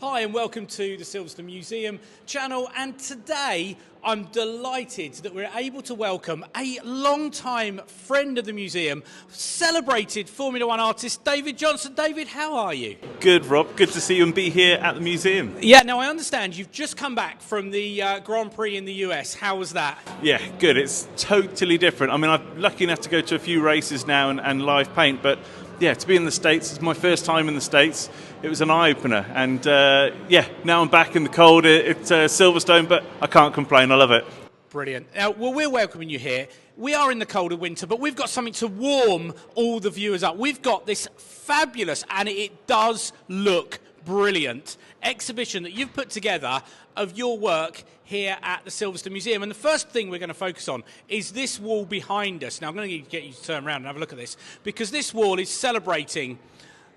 Hi and welcome to the Silverstone Museum channel, and today I'm delighted that we're able to welcome a long-time friend of the museum, celebrated Formula One artist David Johnson. David, how are you? Good, Rob. Good to see you and be here at the museum. Yeah, now I understand you've just come back from the Grand Prix in the US. How was that? Yeah, good. It's totally different. I mean, I'm lucky enough to go to a few races now and live paint, but yeah, to be in the States, it's my first time in the States. It was an eye-opener, and now I'm back in the cold at Silverstone, but I can't complain. I love it. Brilliant. Now, well, we're welcoming you here. We are in the cold of winter, but we've got something to warm all the viewers up. We've got this fabulous, and it does look brilliant, exhibition that you've put together of your work here at the Silverstone Museum. And the first thing we're going to focus on is this wall behind us. Now, I'm going to get you to turn around and have a look at this, because this wall is celebrating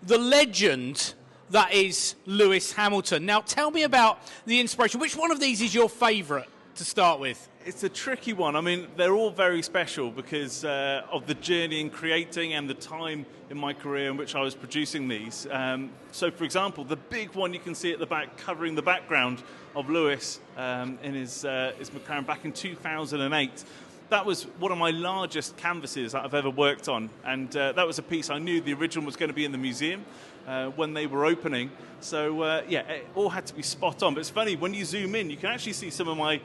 the legend that is Lewis Hamilton. Now, tell me about the inspiration. Which one of these is your favourite to start with? It's a tricky one. I mean, they're all very special because of the journey in creating and the time in my career in which I was producing these. So, for example, the big one you can see at the back, covering the background of Lewis in his McLaren back in 2008. That was one of my largest canvases that I've ever worked on, and that was a piece I knew the original was going to be in the museum when they were opening. So it all had to be spot on. But it's funny, when you zoom in, you can actually see some of my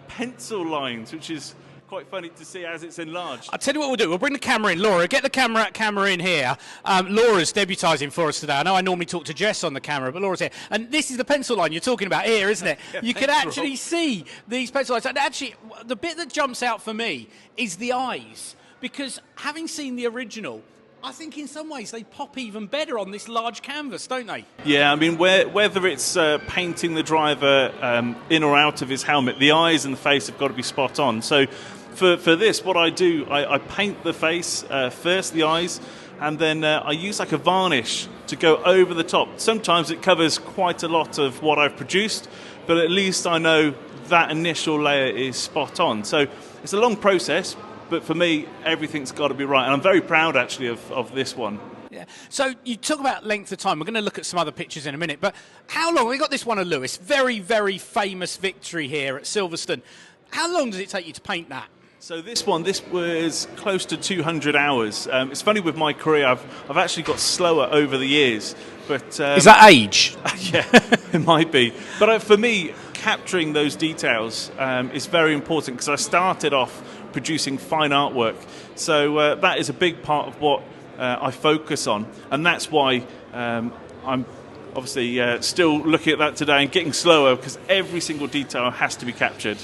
pencil lines, which is quite funny to see as it's enlarged. I'll tell you what we'll do. We'll bring the camera in. Laura, get the camera in here. Laura's debutising for us today. I know I normally talk to Jess on the camera, but Laura's here. And this is the pencil line you're talking about here, isn't it? Yeah, you can actually see these pencil lines. And actually, the bit that jumps out for me is the eyes. Because having seen the original, I think in some ways they pop even better on this large canvas, don't they? Yeah, I mean, whether it's painting the driver in or out of his helmet, the eyes and the face have got to be spot on. So for this, what I do, I paint the face first, the eyes, and then I use like a varnish to go over the top. Sometimes it covers quite a lot of what I've produced, but at least I know that initial layer is spot on. So it's a long process, but for me, everything's got to be right. And I'm very proud, actually, of this one. Yeah. So you talk about length of time. We're going to look at some other pictures in a minute. But how long? We got this one of Lewis. Very, very famous victory here at Silverstone. How long does it take you to paint that? So this was close to 200 hours. It's funny with my career, I've actually got slower over the years. But is that age? Yeah, it might be. But for me, capturing those details is very important, because I started off producing fine artwork. So that is a big part of what I focus on, and that's why I'm obviously still looking at that today and getting slower, because every single detail has to be captured.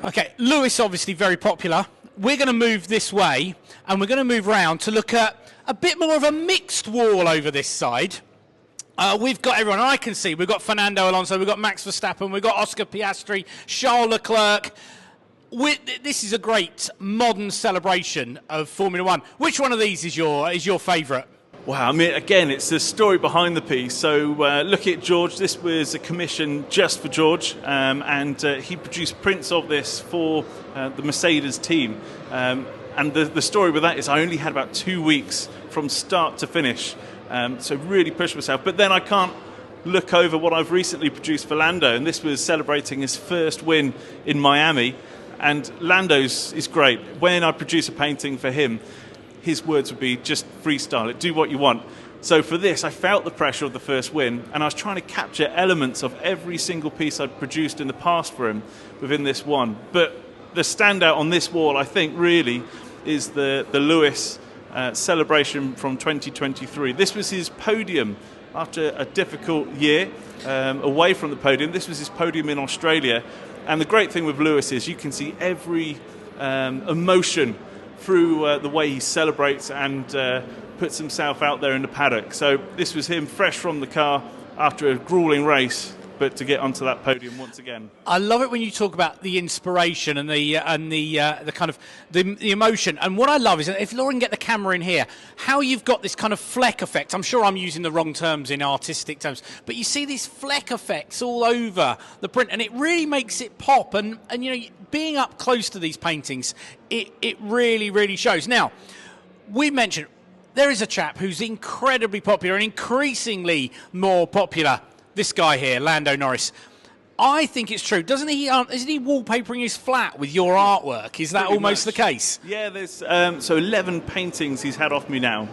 Okay, Lewis obviously very popular. We're going to move this way, and we're going to move round to look at a bit more of a mixed wall over this side. We've got everyone I can see. We've got Fernando Alonso, we've got Max Verstappen, we've got Oscar Piastri, Charles Leclerc. This is a great modern celebration of Formula One. Which one of these is your favourite? Wow, I mean, again, it's the story behind the piece. So look at George. This was a commission just for George, and he produced prints of this for the Mercedes team. And the story with that is I only had about 2 weeks from start to finish, so really pushed myself. But then I can't look over what I've recently produced for Lando, and this was celebrating his first win in Miami. And Lando's is great. When I produce a painting for him, his words would be just freestyle it, do what you want. So for this, I felt the pressure of the first win, and I was trying to capture elements of every single piece I'd produced in the past for him within this one. But the standout on this wall, I think, really is the Lewis celebration from 2023. This was his podium after a difficult year away from the podium. This was his podium in Australia. And the great thing with Lewis is you can see every emotion through the way he celebrates and puts himself out there in the paddock. So this was him fresh from the car after a grueling race, but to get onto that podium once again. I love it when you talk about the inspiration and the kind of the emotion. And what I love is, if Lauren get the camera in here, how you've got this kind of fleck effect. I'm sure I'm using the wrong terms in artistic terms, but you see these fleck effects all over the print, and it really makes it pop. And you know, being up close to these paintings, it really, really shows. Now, we mentioned there is a chap who's incredibly popular and increasingly more popular. this guy here, Lando Norris. I think it's true. Isn't he wallpapering his flat with your artwork? Is that Pretty almost much. the case? Yeah, there's so 11 paintings he's had off me now.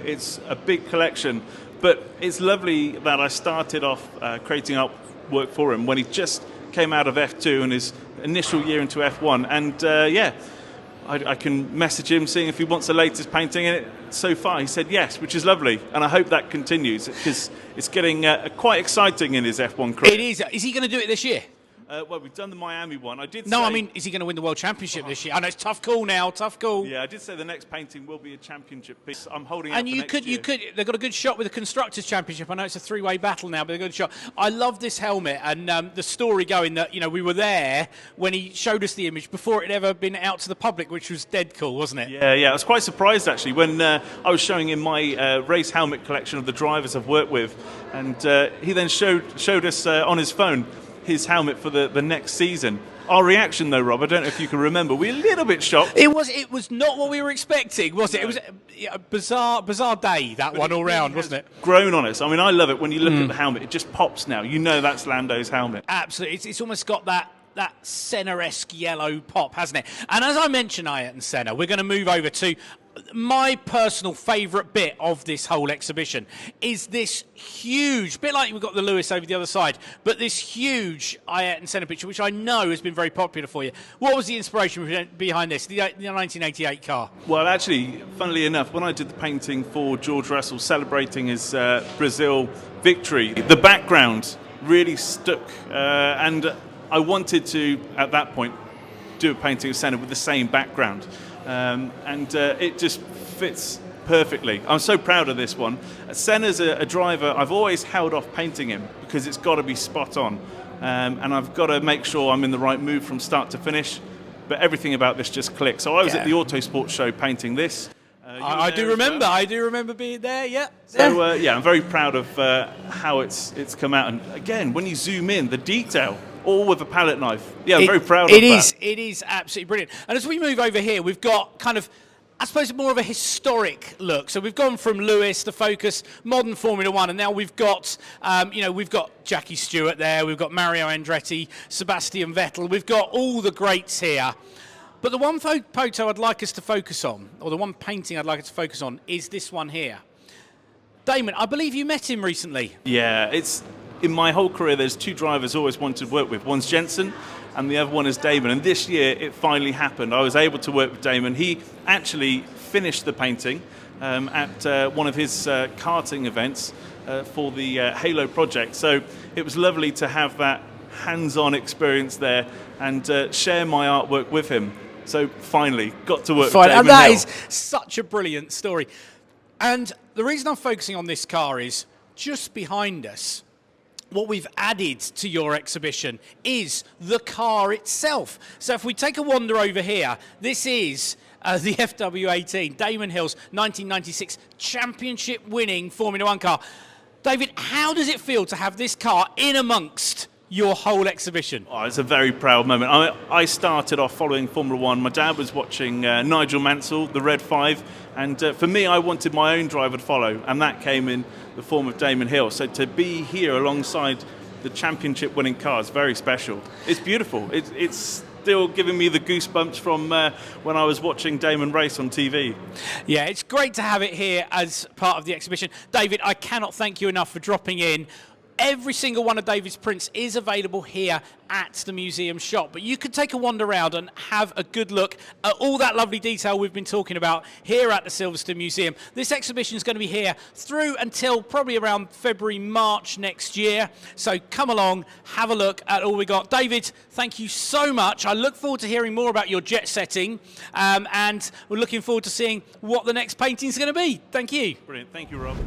It's a big collection, but it's lovely that I started off creating artwork for him when he just came out of F2 and his initial year into F1. And I can message him, seeing if he wants the latest painting in it. So far, he said yes, which is lovely, and I hope that continues because it's getting quite exciting in his F1 career. It is. Is he going to do it this year? Well, we've done the Miami one. I did. No, say, I mean, is he going to win the World Championship this year? I know it's tough call now. Tough call. Yeah, I did say the next painting will be a championship piece. I'm holding out And for you next could, year. they've got a good shot with the Constructors' Championship. I know it's a three-way battle now, but they've got a good shot. I love this helmet and the story going that, we were there when he showed us the image before it had ever been out to the public, which was dead cool, wasn't it? Yeah, I was quite surprised actually when I was showing him my race helmet collection of the drivers I've worked with, and he then showed us on his phone his helmet for the next season. Our reaction, though, Rob, I don't know if you can remember, we were a little bit shocked. It was not what we were expecting, was it? No. It was a bizarre day, that one all round, wasn't it? Grown on us. I mean, I love it when you look at the helmet. It just pops now. You know that's Lando's helmet. Absolutely. It's almost got that Senna-esque yellow pop, hasn't it? And as I mentioned Ayrton Senna, we're going to move over to my personal favourite bit of this whole exhibition is this huge, bit like we've got the Lewis over the other side, but this huge Ayrton Senna picture, which I know has been very popular for you. What was the inspiration behind this, the 1988 car? Well, actually, funnily enough, when I did the painting for George Russell celebrating his Brazil victory, the background really stuck, and I wanted to, at that point, do a painting of Senna with the same background. And it just fits perfectly. I'm so proud of this one. Senna's a driver, I've always held off painting him because it's got to be spot on. And I've got to make sure I'm in the right mood from start to finish. But everything about this just clicks. So I was at the Autosport show painting this. I do remember. Well. I do remember being there, yeah. So, I'm very proud of how it's come out. And again, when you zoom in, the detail, all with a palette knife. Yeah, I'm very proud of that. It is absolutely brilliant. And as we move over here, we've got kind of, I suppose, more of a historic look. So we've gone from Lewis, the Focus, modern Formula One, and now we've got, we've got Jackie Stewart there, we've got Mario Andretti, Sebastian Vettel, we've got all the greats here. But the one photo I'd like us to focus on, or the one painting I'd like us to focus on, is this one here. Damon, I believe you met him recently. Yeah, it's in my whole career, there's two drivers I always wanted to work with. One's Jensen, and the other one is Damon. And this year, it finally happened. I was able to work with Damon. He actually finished the painting at one of his karting events for the Halo project. So it was lovely to have that hands-on experience there and share my artwork with him. So finally, got to work with Damon And that Hill. is such a brilliant story. And the reason I'm focusing on this car is just behind us. What we've added to your exhibition is the car itself. So if we take a wander over here, this is the FW18, Damon Hill's 1996 championship-winning Formula One car. David, how does it feel to have this car in amongst your whole exhibition? Oh, it's a very proud moment. I started off following Formula One. My dad was watching Nigel Mansell, the Red 5, and for me, I wanted my own driver to follow, and that came in the form of Damon Hill. So to be here alongside the championship-winning car is very special. It's beautiful. It's still giving me the goosebumps from when I was watching Damon race on TV. Yeah, it's great to have it here as part of the exhibition. David, I cannot thank you enough for dropping in. Every single one of David's prints is available here at the museum shop, but you could take a wander around and have a good look at all that lovely detail we've been talking about here at the Silverstone Museum. This exhibition is going to be here through until probably around February, March next year, so come along, have a look at all we got. David, thank you so much. I look forward to hearing more about your jet setting, and we're looking forward to seeing what the next painting is going to be. Thank you. Brilliant. Thank you, Rob.